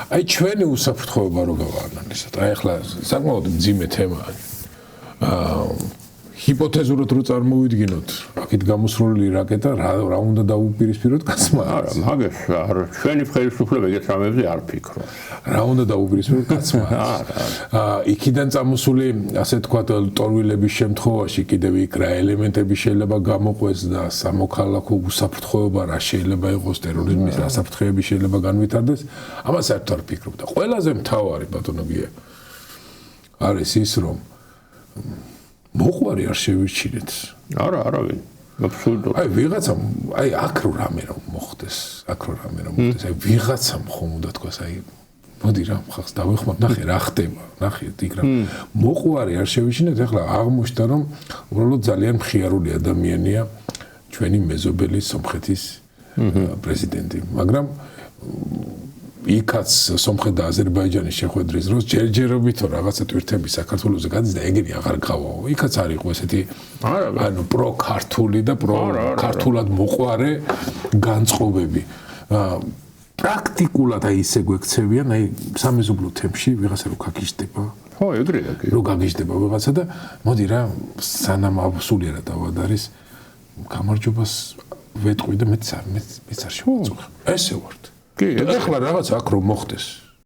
აი ჩვენი უსაფრთხოება რო გავაანალიზოთ. აი ახლა საკმაოდ მძიმე თემაა. ჰიპოთეზურად რო წარმოვიდგინოთ, აქეთ გამოსროლილი რაკეტა რა უნდა დაუპირისპიროთ კაცმა? არა, მაგას არა, ჩვენი ხელისუფლება ეგეთ რამებზე არ ფიქრობს. რა უნდა დაუპირისპიროთ კაცმა? იქიდან წამოსული, ასე თქვათ, ტორვილების შემთხვევაში კიდევ იქ რა ელემენტები შეიძლება გამოყვეს და სამოქალაქო უსაფრთხოება რა შეიძლება იყოს, ტერორიზმის გასაფრთხეები შეიძლება განვითარდეს, ამას საერთოდ არ ფიქრობ და ყველაზე მთავარი ბატონო გია არის ის, რომ მოყვარი არ შევიჩინეთ. არა, არავინ. აბსოლუტურად. აი ვიღაცამ, აი აქ რო რამე რომ მოხდეს, აქ რო რამე რომ მოხდეს, აი ვიღაცამ ხომ უნდა თქვას, აი მოდი რა ხახს დავეხმარ, ნახე რა ხდება, ნახეთ იქ რა. მოყვარი არ შევიჩინეთ, ახლა აღმოჩნდა რომ უბრალოდ ძალიან მხიარული ადამიანია ჩვენი მეზობელი სომხეთის პრეზიდენტი, მაგრამ იქაც სომხეთ და აზერბაიჯანის შეხვედრის დროს ჯერჯერობით რაღაცა თვირთები საქართველოსზე გადის და ეგენი აღარ გავაო. იქაც არ იყო ესეთი ანუ პრო-ქართული და პრო-ქართულად მოყვარე განწყობები. პრაქტიკულად აი ისე გვექცევიან, აი სამეზობლო თემში ვიღაცა რო გაგიჟდება. ხო, ეგრეა კი. რო გაგიჟდება ვიღაცა და მოდი რა, სანამ სულიერად დავადარის გამარჯვებას ვეტყვი და მეც არ შევაწუხე. ესე ვართ. კი, ეხლა რაღაც აქ რომ მოხდეს